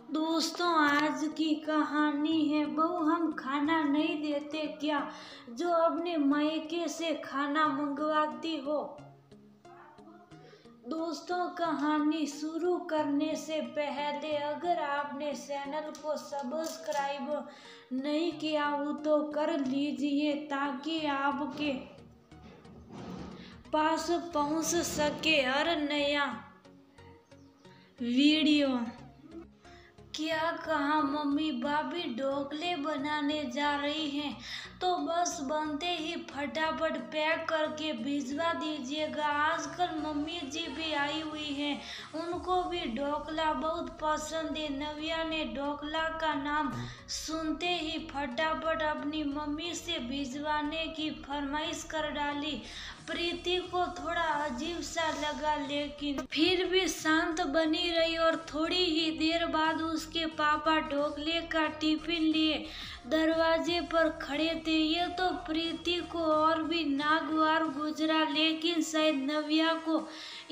दोस्तों, आज की कहानी है बहू हम खाना नहीं देते क्या, जो अपने मायके से खाना मंगवाती हो। दोस्तों, कहानी शुरू करने से पहले अगर आपने चैनल को सब्सक्राइब नहीं किया हो तो कर लीजिए ताकि आपके पास पहुंच सके हर नया वीडियो। क्या कहा, मम्मी भाभी ढोकले बनाने जा रही हैं तो बस बनते ही फटाफट पैक करके भिजवा दीजिएगा। आजकल मम्मी जी भी आई हुई हैं, उनको भी ढोकला बहुत पसंद है। नव्या ने ढोकला का नाम सुनते ही फटाफट अपनी मम्मी से भिजवाने की फरमाइश कर डाली। प्रीति को थोड़ा अजीब सा लगा, लेकिन फिर भी शांत बनी रही और थोड़ी ही देर बाद उसके पापा ढोकले का टिफिन लिए दरवाजे पर खड़े थे। ये तो प्रीति को और भी नागवार गुजरा, लेकिन शायद नव्या को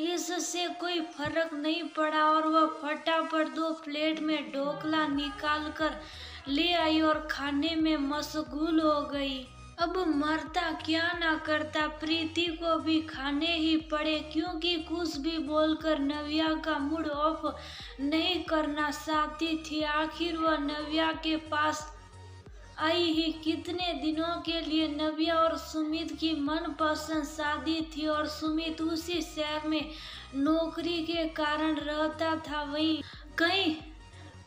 इससे कोई फर्क नहीं पड़ा और वह फटाफट 2 प्लेट में ढोकला निकाल कर ले आई और खाने में मशगूल हो गई। अब मरता क्या ना करता, प्रीति को भी खाने ही पड़े, क्योंकि कुछ भी बोलकर नव्या का मूड ऑफ नहीं करना चाहती थी। आखिर वह नव्या के पास आई ही कितने दिनों के लिए। नव्या और सुमित की मनपसंद शादी थी और सुमित उसी शहर में नौकरी के कारण रहता था। वहीं कहीं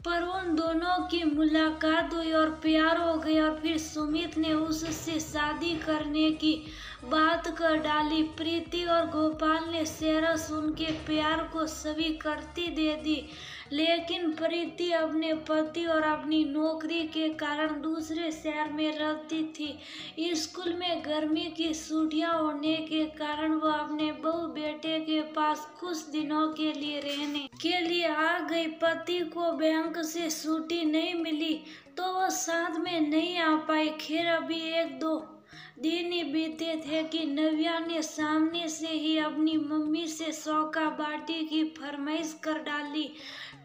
पर उन दोनों की मुलाकात हुई और प्यार हो गया और फिर सुमित ने उससे शादी करने की बात कर डाली। प्रीति और गोपाल ने शेरस उनके प्यार को स्वीकृति दे दी, लेकिन प्रीति अपने पति और अपनी नौकरी के कारण दूसरे शहर में रहती थी। स्कूल में गर्मी की छुट्टियां होने के कारण वह अपने बहू बेटे के पास कुछ दिनों के लिए रहने के लिए आ गई। पति को बैंक से छुट्टी नहीं मिली तो वह साथ में नहीं आ पाई। खैर, अभी 1-2 दिन ही बीते थे कि नव्या ने सामने से ही अपनी मम्मी से सौका बाटी की फरमाइश कर डाली।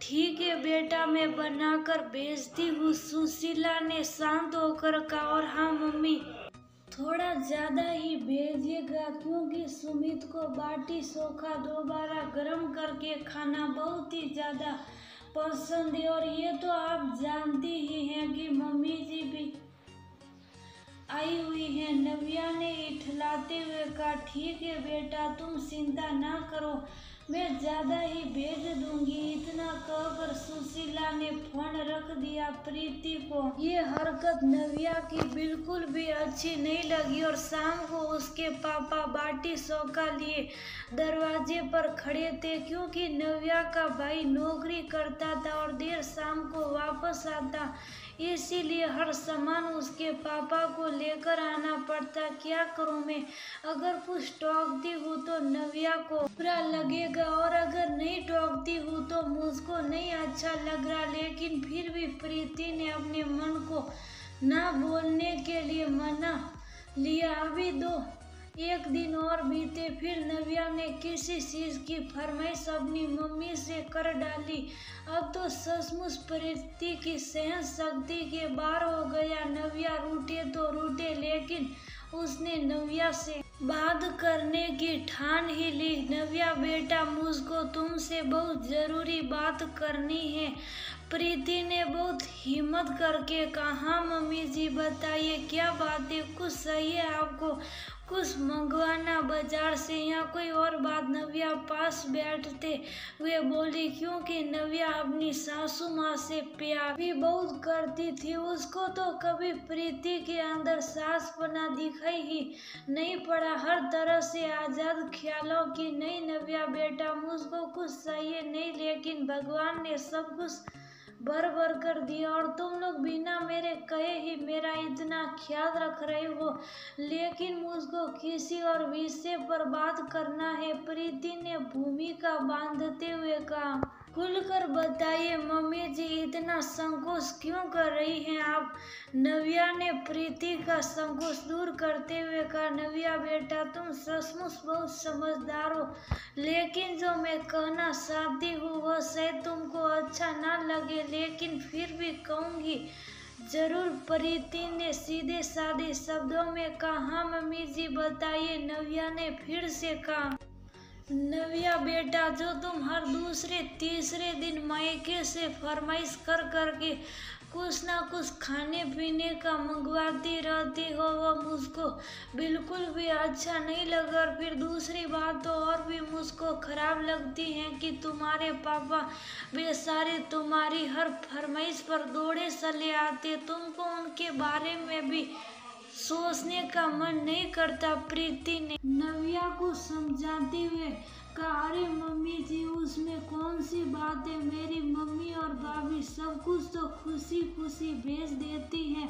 ठीक है बेटा, मैं बनाकर भेजती हूँ, सुशीला ने शांत होकर कहा। और हाँ मम्मी, थोड़ा ज्यादा ही भेजिएगा, क्योंकि सुमित को बाटी चोखा दोबारा गर्म करके खाना बहुत ही ज्यादा पसंद है। और ये तो आप जानती ही हैं कि मम्मी जी भी आई हुई है। नव्या ने इठलाते हुए कहा, ठीक है बेटा, तुम चिंता ना करो, मैं ज्यादा ही भेज दूंगी। इतना कहकर सुशीला ने फोन रख दिया। प्रीति को ये हरकत नव्या की बिल्कुल भी अच्छी नहीं लगी और शाम को उसके पापा बाटी चोखा लिए दरवाजे पर खड़े थे, क्योंकि नव्या का भाई नौकरी करता था और देर शाम को वापस आता, इसीलिए हर सामान उसके पापा को लेकर आना पड़ता। क्या करूं मैं, अगर कुछ टोकती हूँ तो नव्या को बुरा लगेगा और अगर नहीं टोकती हूँ तो मुझको नहीं अच्छा लग रहा। लेकिन फिर भी प्रीति ने अपने मन को ना बोलने के लिए मना लिया। अभी 1 दिन और बीते, फिर नव्या ने किसी चीज की फरमाइश अपनी मम्मी से कर डाली। अब तो सचमुच प्रीति की सहन शक्ति के बाहर हो गया। नव्या रूठे तो रूठे, लेकिन उसने नव्या से बात करने की ठान ही ली। नव्या बेटा, मुझको तुमसे बहुत जरूरी बात करनी है। प्रीति ने बहुत हिम्मत करके कहा। हाँ मम्मी जी, बताइए क्या बात है, कुछ चाहिए आपको, कुछ मंगवाना बाजार से या कोई और बात। नव्या पास बैठते हुए बोली, क्योंकि नव्या अपनी सासू माँ से प्यार भी बहुत करती थी। उसको तो कभी प्रीति के अंदर सासपना दिखाई ही नहीं पड़ा, हर तरह से आजाद ख्यालों की। नहीं नव्या बेटा, मुझको कुछ चाहिए नहीं, लेकिन भगवान ने सब कुछ भर भर कर दिया और तुम लोग बिना मेरे कहे ही मेरा इतना ख्याल रख रहे हो, लेकिन मुझको किसी और विषय पर बात करना है। प्रीति ने भूमिका बांधते हुए कहा। खुलकर बताइए मम्मी जी, इतना संकोच क्यों कर रही हैं आप? नव्या ने प्रीति का संकोच दूर करते हुए कहा। नव्या बेटा, तुम सचमुच बहुत समझदार हो, लेकिन जो मैं कहना चाहती हूँ वह शायद तुमको अच्छा ना लगे, लेकिन फिर भी कहूँगी जरूर। प्रीति ने सीधे साधे शब्दों में कहा। हाँ मम्मी जी बताइए, नव्या ने फिर से कहा। नव्या बेटा, जो तुम हर दूसरे तीसरे दिन मायके से फरमाइश कर करके कुछ ना कुछ खाने पीने का मंगवाती रहती हो, वह मुझको बिल्कुल भी अच्छा नहीं लगा। और फिर दूसरी बात तो और भी मुझको खराब लगती है कि तुम्हारे पापा बेचारे तुम्हारी हर फरमाइश पर दौड़े चले आते, तुमको उनके बारे में भी सोचने का मन नहीं करता। प्रीति ने नव्या को समझाते हुए कहा। अरे मम्मी जी, उसमें कौन सी बात है, मेरी मम्मी और भाभी सब कुछ तो खुशी खुशी भेज देती हैं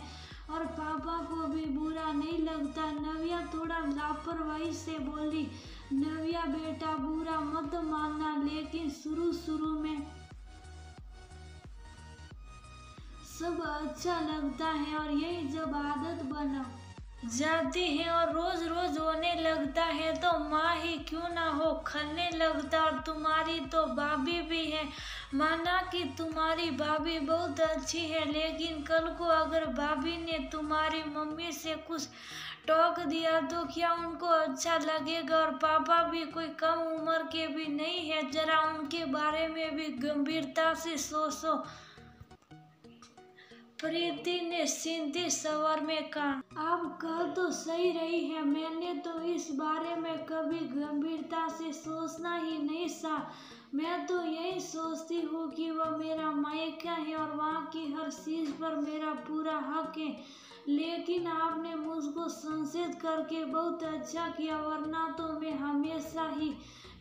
और पापा को भी बुरा नहीं लगता। नव्या थोड़ा लापरवाही से बोली। नव्या बेटा, बुरा मत मानना, लेकिन शुरू शुरू में सब अच्छा लगता है और यही जब आदत बना जाती है और रोज रोज होने लगता है तो माँ ही क्यों ना हो खलने लगता। और तुम्हारी तो भाभी भी है, माना कि तुम्हारी भाभी बहुत अच्छी है, लेकिन कल को अगर भाभी ने तुम्हारी मम्मी से कुछ टोक दिया तो क्या उनको अच्छा लगेगा? और पापा भी कोई कम उम्र के भी नहीं है, जरा उनके बारे में भी गंभीरता से सोचो। प्रीति ने सीधे स्वर में कहा। आप कह तो सही रही है, मैंने तो इस बारे में कभी गंभीरता से सोचना ही नहीं सा। मैं तो यही सोचती हूँ कि वह मेरा मायका है और वहाँ की हर चीज पर मेरा पूरा हक है, लेकिन आपने मुझको संशय करके बहुत अच्छा किया, वरना तो मैं हमेशा ही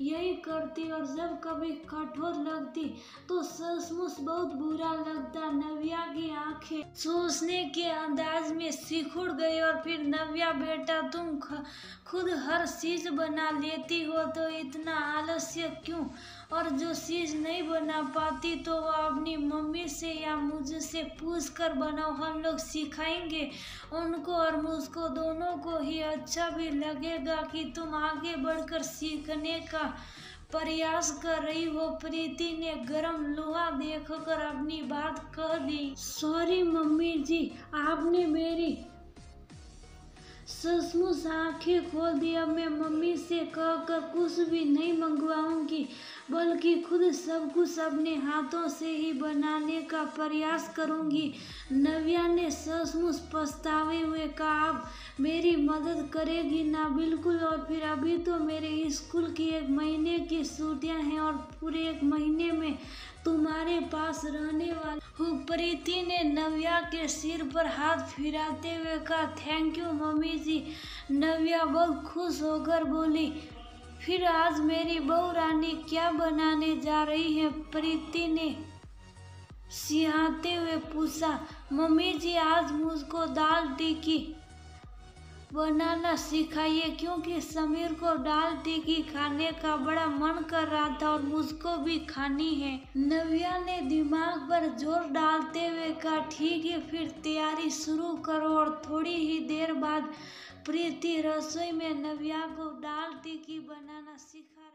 यही करती और जब कभी कठोर लगती तो सचमुच बहुत बुरा लगता। नव्या की आंखें सोचने के अंदाज में सिकुड़ गई। और फिर नव्या बेटा, तुम खुद हर चीज बना लेती हो तो इतना आलस्य क्यों? और जो चीज नहीं बना पाती तो वह अपनी मम्मी से या मुझसे पूछ कर बनाओ, हम लोग सिखाएंगे उनको और मुझको दोनों को ही अच्छा भी लगेगा कि तुम आगे बढ़कर सीखने का प्रयास कर रही हो। प्रीति ने गरम लोहा देखकर अपनी बात कह दी। सॉरी मम्मी जी, आपने मेरी सचमुच आंखें खोल दी। अब मैं मम्मी से कहकर कुछ भी नहीं मंगवाऊंगी, बल्कि खुद सब कुछ अपने हाथों से ही बनाने का प्रयास करूंगी। नव्या ने सचमुच पछतावे हुए कहा। आप मेरी मदद करेगी ना? बिल्कुल। और फिर अभी तो मेरे स्कूल की 1 महीने की छुट्टियां हैं और पूरे 1 महीने में तुम्हारे पास रहने वाली हूँ। प्रीति ने नव्या के सिर पर हाथ फिराते हुए कहा। थैंक यू मम्मी जी। नव्या बहुत खुश होकर बोली। फिर आज मेरी बहू रानी क्या बनाने जा रही है? प्रीति ने सिहाते हुए पूछा। मम्मी जी, आज मुझको दाल टिक्की बनाना सिखाइए, क्योंकि समीर को दाल टिक्की खाने का बड़ा मन कर रहा था और मुझको भी खानी है। नव्या ने दिमाग पर जोर डालते हुए कहा। ठीक है, फिर तैयारी शुरू करो। और थोड़ी ही देर बाद प्रीति रसोई में नव्या को दाल टिक्की बनाना सिखा